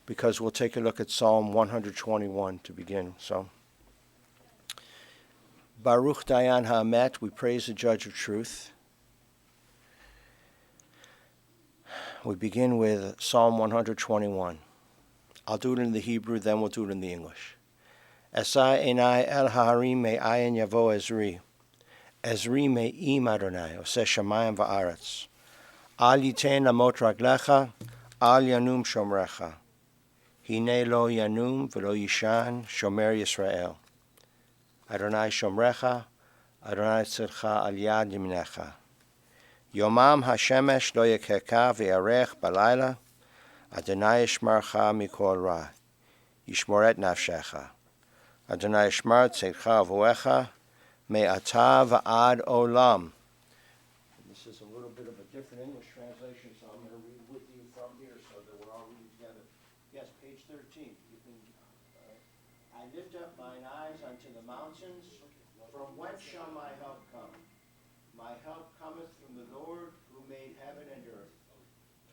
because we'll take a look at Psalm 121 to begin. So, Baruch Dayan Ha'amet, we praise the Judge of Truth. We begin with Psalm 121. I'll do it in the Hebrew, then we'll do it in the English. Esai enai el ha'arim me'ayin yavo Ezri. Ezri me'im Adonai, oseh shamayim va'aretz. Al yitein lamot raglecha, al yanum shomrecha. Hine lo yanum v'lo yishan shomer Yisrael. Adonai shomrecha, Adonai tzidcha al yad yaminecha. Yomam hashemesh lo yekheka v'yarech balayla, Adonai yishmarcha mikol ra, yishmoret nafshecha. Adonai yishmar tzedcha avoecha, me'ata v'ad olam. This is a little bit of a different English translation, so I'm going to read with you from here so that we're all reading together. Yes, page 13. You can, I lift up mine eyes unto the mountains. From whence shall my help come? My help cometh from the Lord who made heaven and earth.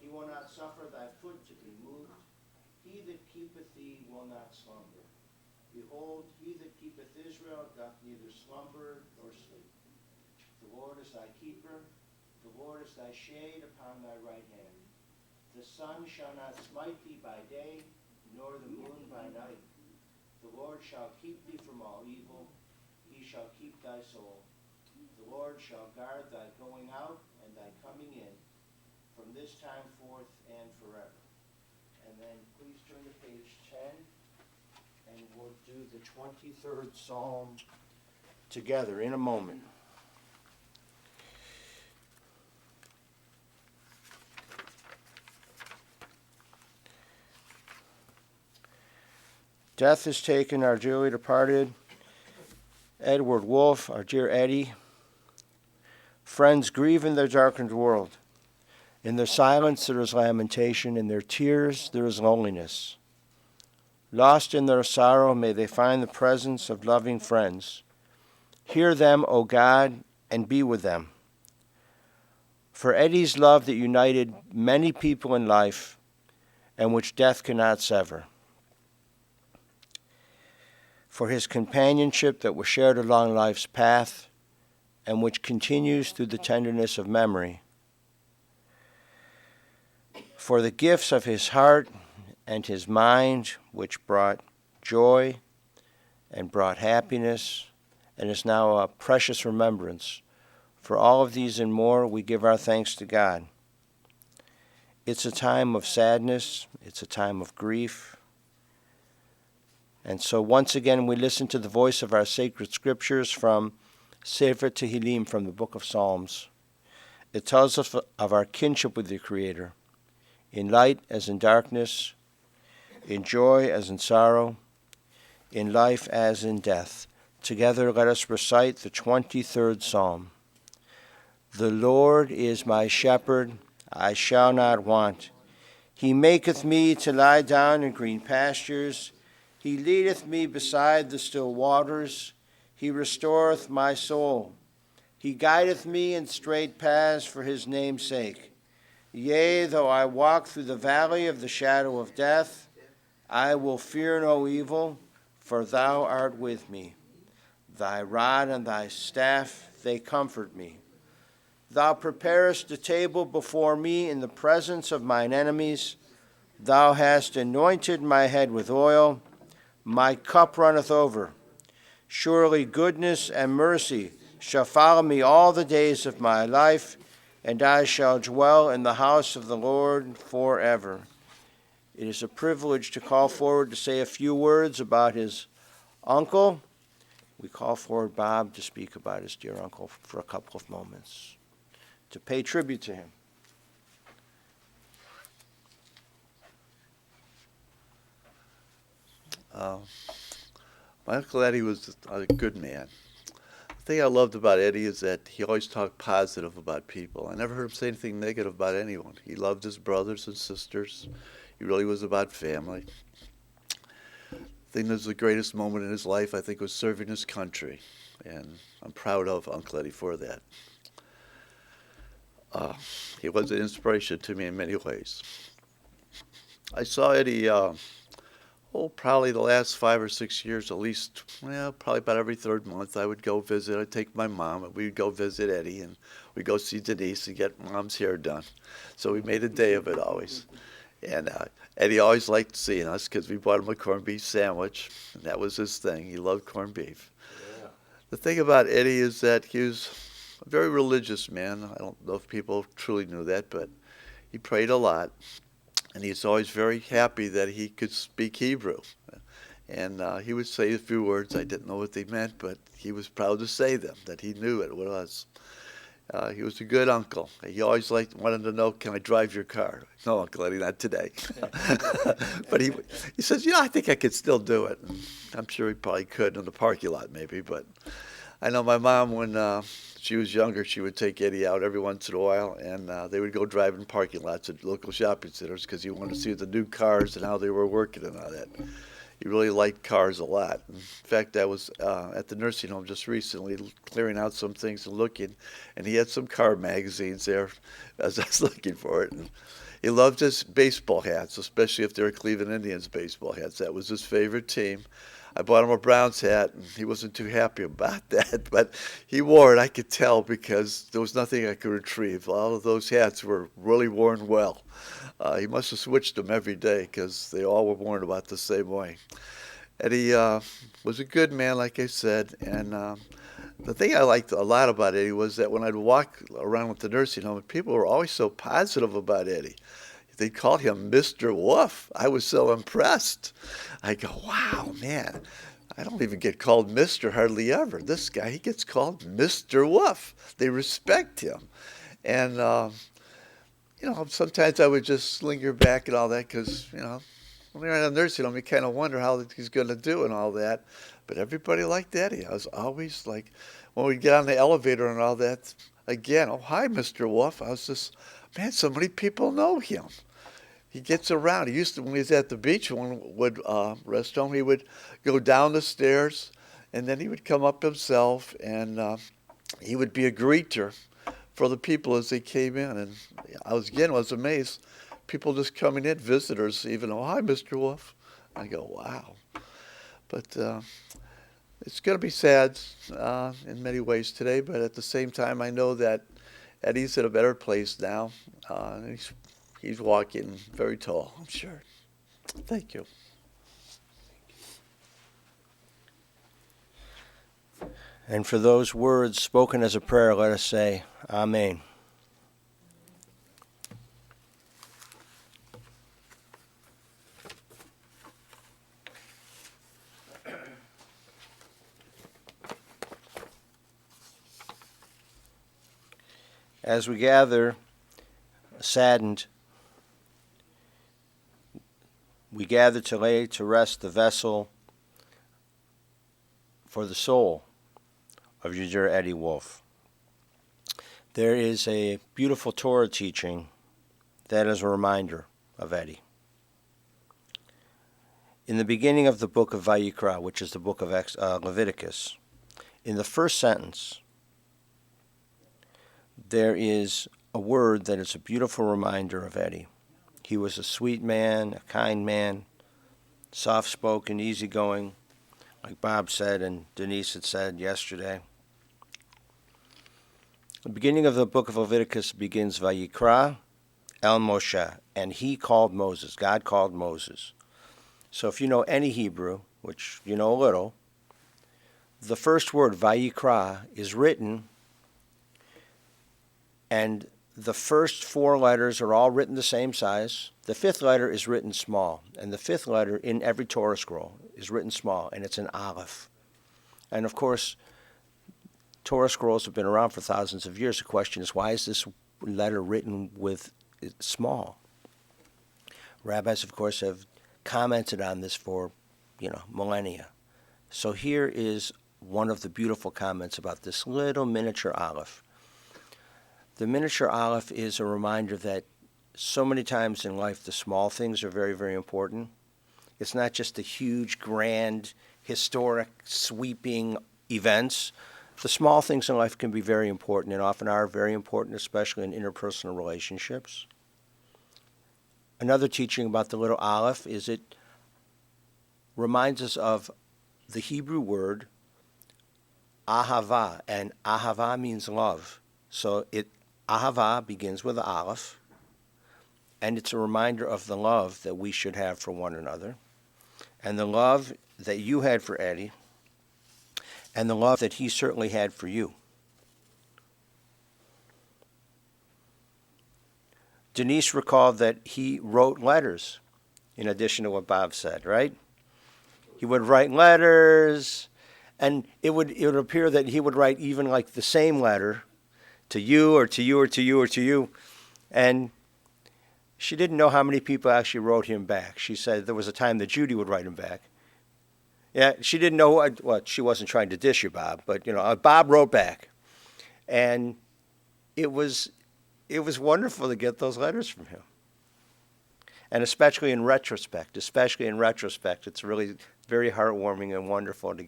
He will not suffer thy foot to be moved. He that keepeth thee will not slumber. Behold, he that keepeth Israel doth neither slumber nor sleep. The Lord is thy keeper. The Lord is thy shade upon thy right hand. The sun shall not smite thee by day, nor the moon by night. The Lord shall keep thee from all evil. He shall keep thy soul. The Lord shall guard thy going out and thy coming in, from this time forth and forever. And then please turn to page 10, and we'll do the 23rd Psalm together in a moment. Death has taken our dearly departed Edward Wolfe, our dear Eddie. Friends grieve in their darkened world. In their silence there is lamentation. In their tears there is loneliness. Lost in their sorrow, may they find the presence of loving friends. Hear them, O God, and be with them. For Eddie's love that united many people in life and which death cannot sever. For his companionship that was shared along life's path and which continues through the tenderness of memory. For the gifts of his heart and his mind, which brought joy and brought happiness, and is now a precious remembrance. For all of these and more, we give our thanks to God. It's a time of sadness. It's a time of grief. And so once again, we listen to the voice of our sacred scriptures from Sefer Tehillim, from the book of Psalms. It tells us of our kinship with the Creator, in light as in darkness, in joy as in sorrow, in life as in death. Together let us recite the 23rd Psalm. The Lord is my shepherd, I shall not want. He maketh me to lie down in green pastures. He leadeth me beside the still waters. He restoreth my soul. He guideth me in straight paths for his name's sake. Yea, though I walk through the valley of the shadow of death, I will fear no evil, for thou art with me. Thy rod and thy staff, they comfort me. Thou preparest a table before me in the presence of mine enemies. Thou hast anointed my head with oil. My cup runneth over. Surely goodness and mercy shall follow me all the days of my life, and I shall dwell in the house of the Lord forever. It is a privilege to call forward to say a few words about his uncle. We call forward Bob to speak about his dear uncle for a couple of moments, to pay tribute to him. My Uncle Eddie was a good man. The thing I loved about Eddie is that he always talked positive about people. I never heard him say anything negative about anyone. He loved his brothers and sisters. He really was about family. The thing that was the greatest moment in his life, I think, was serving his country. And I'm proud of Uncle Eddie for that. He was an inspiration to me in many ways. I saw Eddie, probably the last 5 or 6 years at least, well, probably about every third month I would go visit. I'd take my mom and we'd go visit Eddie and we'd go see Denise and get mom's hair done. So we made a day of it always. And Eddie always liked seeing us because we bought him a corned beef sandwich, and that was his thing. He loved corned beef. Yeah. The thing about Eddie is that he was a very religious man. I don't know if people truly knew that, but he prayed a lot. And he's always very happy that he could speak Hebrew. And he would say a few words. I didn't know what they meant, but he was proud to say them, that he knew it was. He was a good uncle. He always wanted to know, can I drive your car? No, Uncle Eddie, not today. But he says, I think I could still do it. And I'm sure he probably could in the parking lot maybe. But I know my mom, when she was younger, she would take Eddie out every once in a while, and they would go drive in parking lots at local shopping centers because he wanted to see the new cars and how they were working and all that. He really liked cars a lot. In fact, I was at the nursing home just recently clearing out some things and looking, and he had some car magazines there as I was looking for it. And he loved his baseball hats, especially if they were Cleveland Indians baseball hats. That was his favorite team. I bought him a Browns hat, and he wasn't too happy about that, but he wore it, I could tell, because there was nothing I could retrieve. All of those hats were really worn well. He must have switched them every day because they all were worn about the same way. Eddie was a good man, like I said, and the thing I liked a lot about Eddie was that when I'd walk around with the nursing home, people were always so positive about Eddie. They called him Mr. Wolf. I was so impressed. I go, wow, man, I don't even get called Mr. hardly ever. This guy, he gets called Mr. Wolf. They respect him. And, sometimes I would just linger back and all that because, when you're in a nursing home, you kind of wonder how he's going to do and all that. But everybody liked Eddie. I was always like, when we'd get on the elevator and all that, again, oh, hi, Mr. Wolf. I was just, man, so many people know him. He gets around. He used to, when he was at the beach, when we would rest home, he would go down the stairs, and then he would come up himself, and he would be a greeter for the people as they came in. And I was amazed. People just coming in, visitors, even, oh, hi, Mr. Wolf. I go, wow. But it's going to be sad in many ways today, but at the same time, I know that Eddie's in a better place now. He's walking very tall, I'm sure. Thank you. And for those words spoken as a prayer, let us say, Amen. As we gather, saddened, we gather to lay to rest the vessel for the soul of Yajir Eddie Wolf. There is a beautiful Torah teaching that is a reminder of Eddie. In the beginning of the book of Vayikra, which is the book of Leviticus, in the first sentence, there is a word that is a beautiful reminder of Eddie. He was a sweet man, a kind man, soft-spoken, easygoing, like Bob said and Denise had said yesterday. The beginning of the book of Leviticus begins, Vayikra el Moshe, and he called Moses. God called Moses. So if you know any Hebrew, which you know a little, the first word, Vayikra, is written, and the first four letters are all written the same size. The fifth letter is written small, and the fifth letter in every Torah scroll is written small, and it's an aleph. And of course, Torah scrolls have been around for thousands of years. The question is, why is this letter written with small? Rabbis, of course, have commented on this for, millennia. So here is one of the beautiful comments about this little miniature aleph. The miniature aleph is a reminder that so many times in life the small things are very, very important. It's not just the huge, grand, historic, sweeping events. The small things in life can be very important and often are very important, especially in interpersonal relationships. Another teaching about the little Aleph is it reminds us of the Hebrew word ahava, and ahava means love. So ahava begins with Aleph, and it's a reminder of the love that we should have for one another, and the love that you had for Eddie, and the love that he certainly had for you. Denise recalled that he wrote letters, in addition to what Bob said, right? He would write letters, and it would appear that he would write even like the same letter to you or to you or to you or to you. And she didn't know how many people actually wrote him back. She said there was a time that Judy would write him back. Yeah, she didn't know what she wasn't trying to dish you, Bob, but Bob wrote back. And it was wonderful to get those letters from him. And especially in retrospect, it's really very heartwarming and wonderful to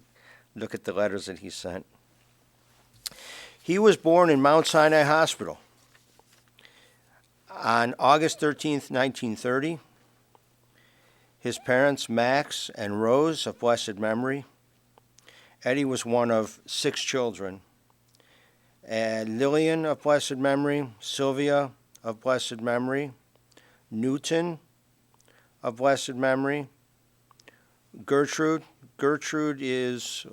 look at the letters that he sent. He was born in Mount Sinai Hospital on August 13th, 1930. His parents, Max and Rose, of blessed memory. Eddie was one of 6 children. And Lillian, of blessed memory. Sylvia, of blessed memory. Newton, of blessed memory. Gertrude is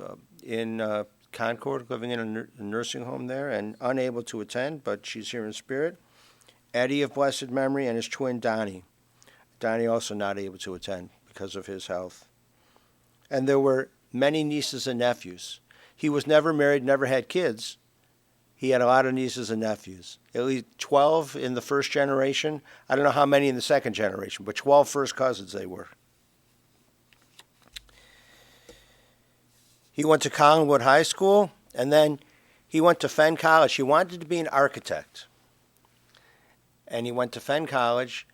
in Concord, living in a nursing home there and unable to attend, but she's here in spirit. Eddie, of blessed memory, and his twin Donnie. Donnie also not able to attend because of his health. And there were many nieces and nephews. He was never married, never had kids. He had a lot of nieces and nephews. At least 12 in the first generation. I don't know how many in the second generation, but 12 first cousins they were. He went to Collingwood High School, and then he went to Fenn College. He wanted to be an architect. And he went to Fenn College,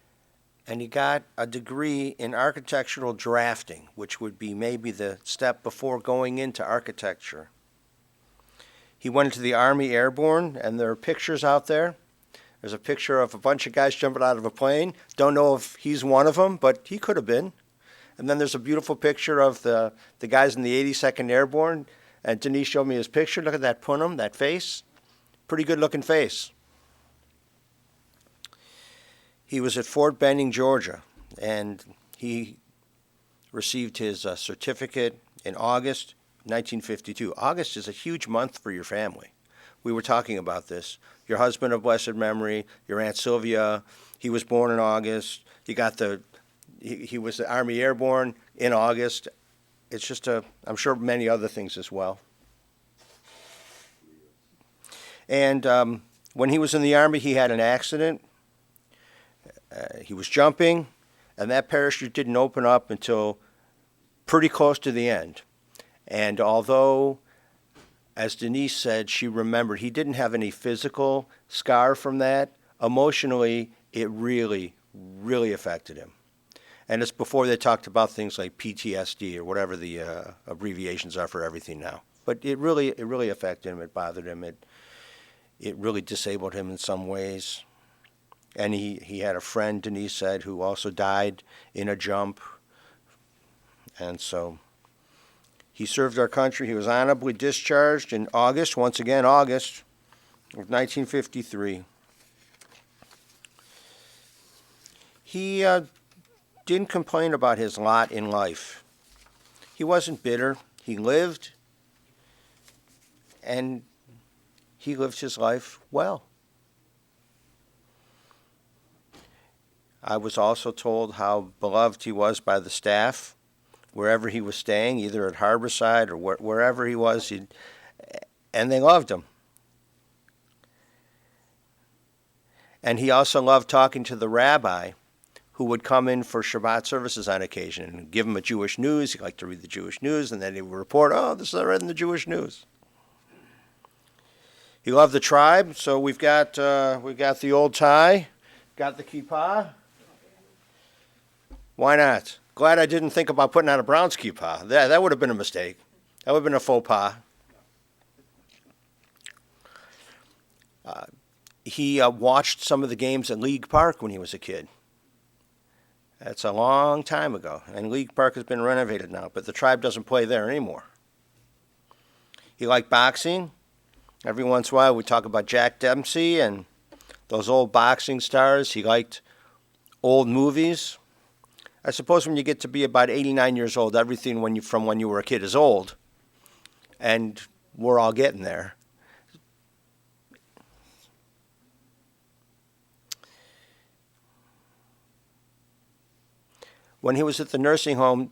and he got a degree in architectural drafting, which would be maybe the step before going into architecture. He went into the Army Airborne, and there are pictures out there. There's a picture of a bunch of guys jumping out of a plane. Don't know if he's one of them, but he could have been. And then there's a beautiful picture of the guys in the 82nd Airborne. And Denise showed me his picture. Look at that punum, that face. Pretty good-looking face. He was at Fort Benning, Georgia, and he received his certificate in August 1952. August is a huge month for your family. We were talking about this. Your husband of blessed memory, your Aunt Sylvia, he was born in August. You got he was the Army Airborne in August. It's just I'm sure many other things as well. And when he was in the Army, he had an accident. He was jumping, and that parachute didn't open up until pretty close to the end. And although, as Denise said, she remembered he didn't have any physical scar from that, emotionally, it really, really affected him. And it's before they talked about things like PTSD or whatever the abbreviations are for everything now. But it really affected him. It bothered him. It really disabled him in some ways. And he had a friend, Denise said, who also died in a jump. And so he served our country. He was honorably discharged in August, once again, August of 1953. He didn't complain about his lot in life. He wasn't bitter. He lived, and he lived his life well. I was also told how beloved he was by the staff, wherever he was staying, either at Harborside or wherever he was, and they loved him. And he also loved talking to the rabbi who would come in for Shabbat services on occasion and give him a Jewish news. He liked to read the Jewish news, and then he would report, oh, this is I read in the Jewish news. He loved the tribe, so we've got the old tie, got the kippah. Why not? Glad I didn't think about putting on a Browns kippah. That would have been a mistake. That would have been a faux pas. He watched some of the games at League Park when he was a kid. That's a long time ago, and League Park has been renovated now, but the tribe doesn't play there anymore. He liked boxing. Every once in a while we talk about Jack Dempsey and those old boxing stars. He liked old movies. I suppose when you get to be about 89 years old, everything from when you were a kid is old, and we're all getting there. When he was at the nursing home,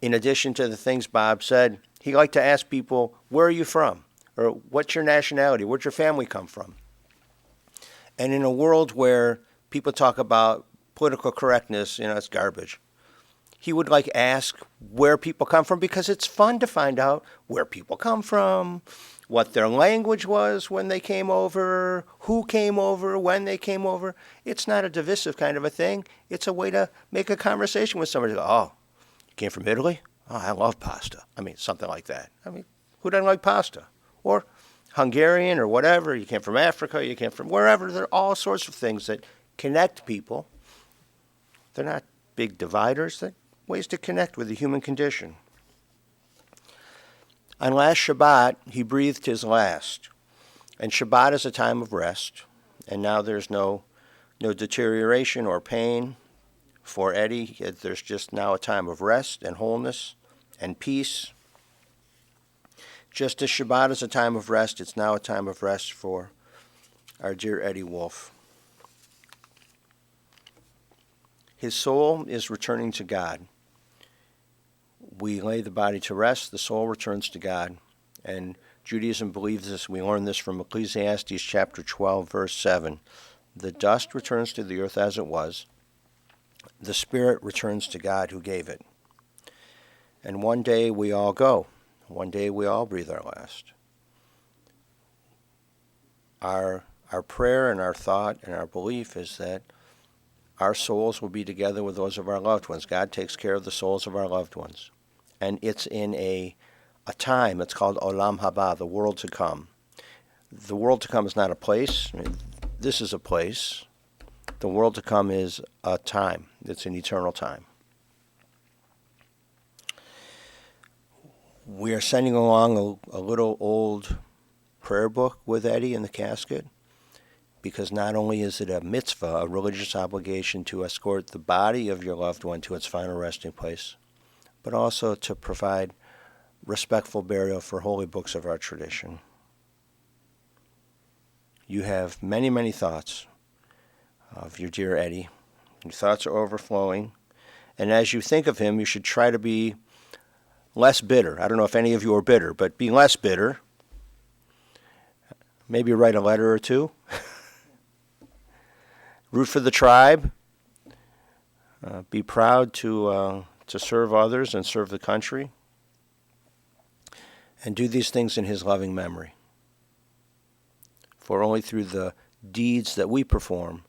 in addition to the things Bob said, he liked to ask people, where are you from? Or what's your nationality? Where'd your family come from? And in a world where people talk about political correctness, it's garbage. He would ask where people come from because it's fun to find out where people come from, what their language was when they came over, who came over, when they came over. It's not a divisive kind of a thing. It's a way to make a conversation with somebody. Oh, you came from Italy? Oh, I love pasta. Something like that. Who doesn't like pasta? Or Hungarian or whatever. You came from Africa, you came from wherever. There are all sorts of things that connect people. They're not big dividers. They're ways to connect with the human condition. On last Shabbat, he breathed his last. And Shabbat is a time of rest. And now there's no deterioration or pain for Eddie. There's just now a time of rest and wholeness and peace. Just as Shabbat is a time of rest, it's now a time of rest for our dear Eddie Wolf. His soul is returning to God. We lay the body to rest, the soul returns to God. And Judaism believes this. We learn this from Ecclesiastes chapter 12, verse 7. The dust returns to the earth as it was. The spirit returns to God who gave it. And one day we all go. One day we all breathe our last. Our prayer and our thought and our belief is that our souls will be together with those of our loved ones. God takes care of the souls of our loved ones. And it's in a time, it's called Olam Haba, the world to come. The world to come is not a place. This is a place. The world to come is a time. It's an eternal time. We are sending along a little old prayer book with Eddie in the casket, because not only is it a mitzvah, a religious obligation to escort the body of your loved one to its final resting place, but also to provide respectful burial for holy books of our tradition. You have many, many thoughts of your dear Eddie. Your thoughts are overflowing. And as you think of him, you should try to be less bitter. I don't know if any of you are bitter, but be less bitter. Maybe write a letter or two. Root for the tribe. Be proud to serve others and serve the country. And do these things in his loving memory. For only through the deeds that we perform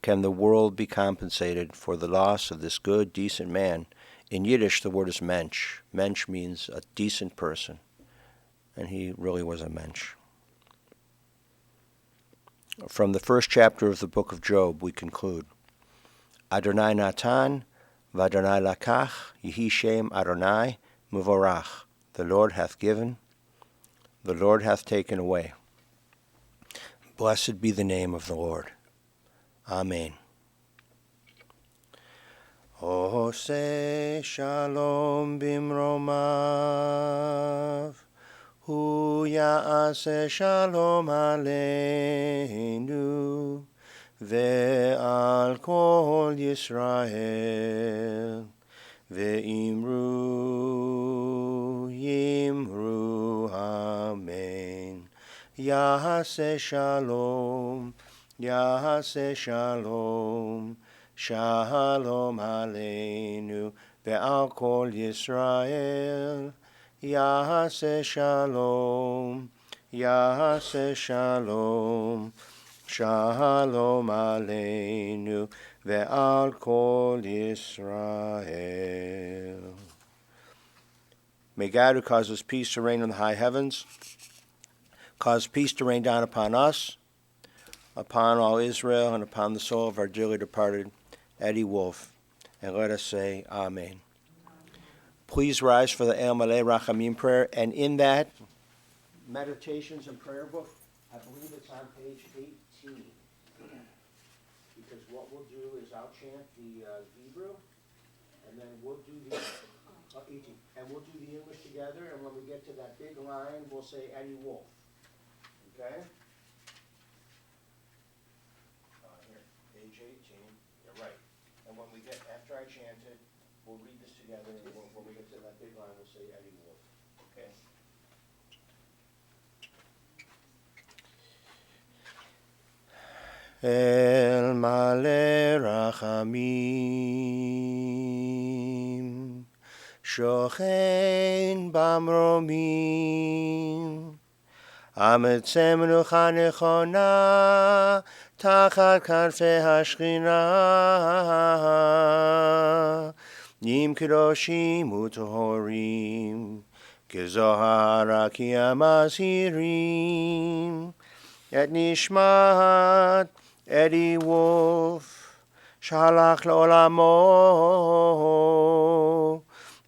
can the world be compensated for the loss of this good, decent man. In Yiddish, the word is mensch. Mensch means a decent person. And he really was a mensch. From the first chapter of the book of Job, we conclude, Adonai Natan, v'Adonai Lakach, Yehi Shem Adonai, Muvarach. The Lord hath given, the Lord hath taken away. Blessed be the name of the Lord. Amen. Ose shalom bimromav, hu ya'aseh shalom aleinu, ve'al kol Yisrael, ve'imru yimru amen. Ya'aseh shalom, Ya'aseh shalom, shalom aleinu, ve'al kol Yisrael. Ya'aseh shalom, Ya'aseh shalom, shalom aleinu, ve'al kol Yisrael. May God, who causes peace to reign in the high heavens, cause peace to rain down upon us, upon all Israel, and upon the soul of our dearly departed Eddie Wolf, and let us say Amen. Please rise for the El Maleh Rachamim prayer, and in that Meditations and Prayer Book, I believe it's on page 18. Because what we'll do is I'll chant the Hebrew, and then we'll do the 18, and we'll do the English together, and when we get to that big line, we'll say Eddie Wolf. Okay? Here, page 18. You're right. And when we get, after I chant it, we'll read this together, and when we get to that big line, we'll say Eddie Wolf. Okay? El Maleh Rachamim, Shochein Bamromim, Ametzem Menucha Nechona, Tachat Kanfei Hashchina, Nim Kedoshim U'Tohorim, Kezohar Aki Amazirim, Et Nishmat Eddie Wolf, Shalach Le'olamo,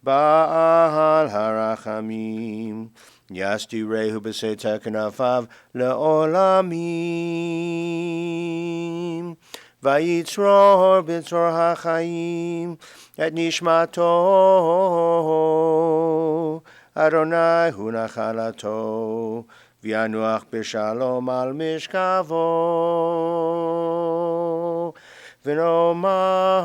Ba'al Harachamim, Yasti Rehu B'Seiter Kanafav Le'olamim, Vayitzror B'Tzor HaChaim, Et Nishmato, Adonai Hu Nachalato, V'yanuach b'shalom al mishkavo, v'nomar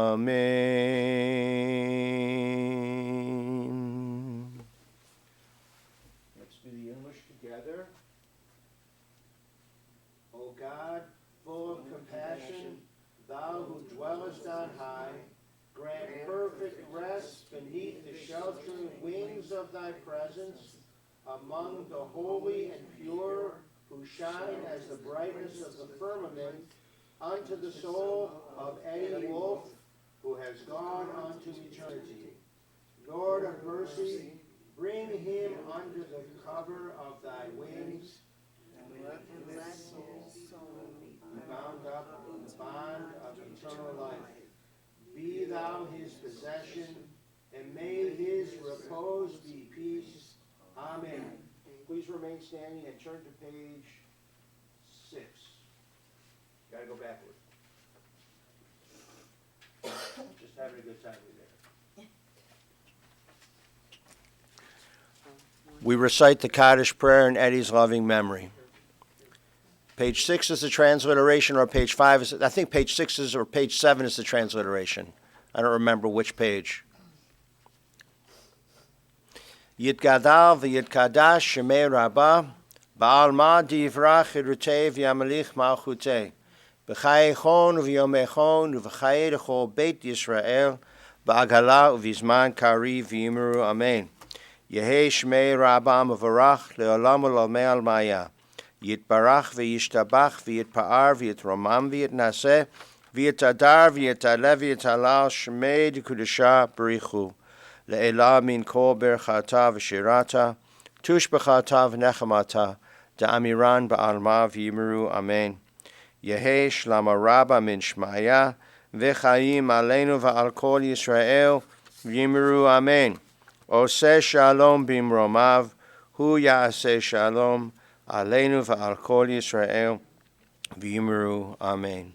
Amen. Let's do the English together. O God, full of compassion, thou who dwellest on high, grant perfect rest beneath the sheltering wings of thy presence, among the holy and pure, who shine as the brightness of the firmament, unto the soul of Eddie Wolf, who has gone unto eternity. Lord of mercy, bring him under the cover of thy wings, and let his soul be bound up in the bond of eternal life. Be thou his possession, and may his repose be peace. Amen. Please remain standing and turn to page 6. Got to go backward. Just having a good time with there. We recite the Kaddish prayer in Eddie's loving memory. Page 6 is the transliteration, or page 5 is, I think page 6 is, or page 7 is the transliteration. I don't remember which page. Yitgadal v'yitkadash shemei rabbah, ba'alma divrach irutei v'yamelich malchutei, b'chayechon v'yomechon v'chayei l'chol beit Yisrael, ba'agala v'zman kari v'yimru amen. Yehei shemei rabbah mevarach le'olam u'lomei almaya. Yitbarach v'yishtabach v'yitpa'ar v'yitromam v'yitnaseh v'yitadar v'yitaleh v'yitalal shmei d'kudusha b'richu le'elah min kol berchata v'shirata tush b'chata v'nechamata da'amiran ba'alma v'yimru amen. Yehei shlama rabba min shmaya v'chayim aleinu v'al kol Yisrael v'yimru amen. Oseh shalom b'imromav hu ya'aseh shalom Aleinu v'al kol Yisrael v'yimru amen.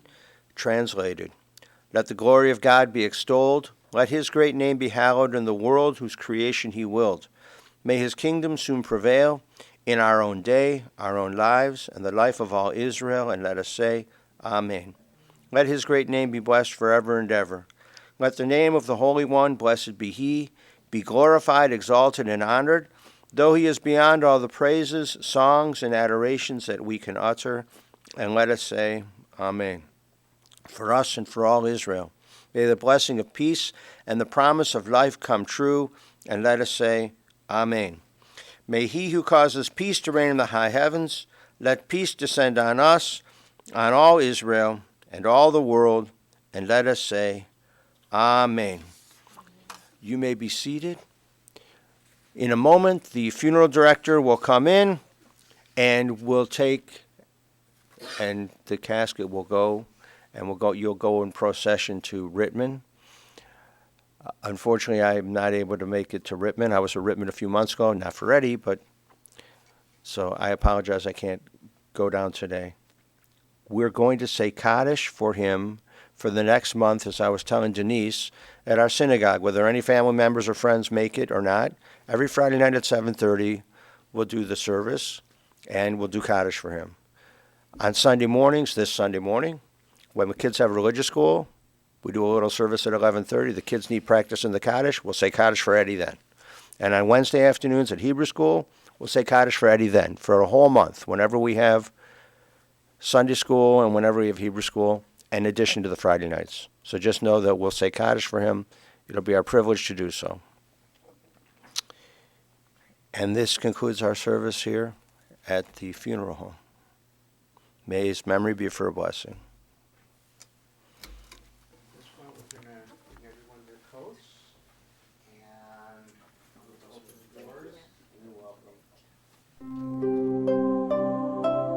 Translated. Let the glory of God be extolled. Let his great name be hallowed in the world whose creation he willed. May his kingdom soon prevail in our own day, our own lives, and the life of all Israel, and let us say, Amen. Let his great name be blessed forever and ever. Let the name of the Holy One, blessed be he, be glorified, exalted, and honored, though he is beyond all the praises, songs, and adorations that we can utter, and let us say, Amen. For us and for all Israel, may the blessing of peace and the promise of life come true, and let us say, Amen. May he who causes peace to reign in the high heavens, let peace descend on us, on all Israel, and all the world, and let us say, Amen. You may be seated. In a moment, the funeral director will come in and will take and the casket will go, and you'll go in procession to Rittman. Unfortunately, I'm not able to make it to Rittman. I was at Rittman a few months ago, not for Eddie, but so I apologize I can't go down today. We're going to say Kaddish for him for the next month, as I was telling Denise, at our synagogue, whether any family members or friends make it or not. Every Friday night at 7:30, we'll do the service, and we'll do Kaddish for him. On Sunday mornings, this Sunday morning, when the kids have religious school, we do a little service at 11:30. The kids need practice in the Kaddish. We'll say Kaddish for Eddie then. And on Wednesday afternoons at Hebrew school, we'll say Kaddish for Eddie then, for a whole month, whenever we have Sunday school and whenever we have Hebrew school, in addition to the Friday nights. So just know that we'll say Kaddish for him. It'll be our privilege to do so. And this concludes our service here at the funeral home. May his memory be for a blessing. This one, we're going to bring everyone their coats, and we'll open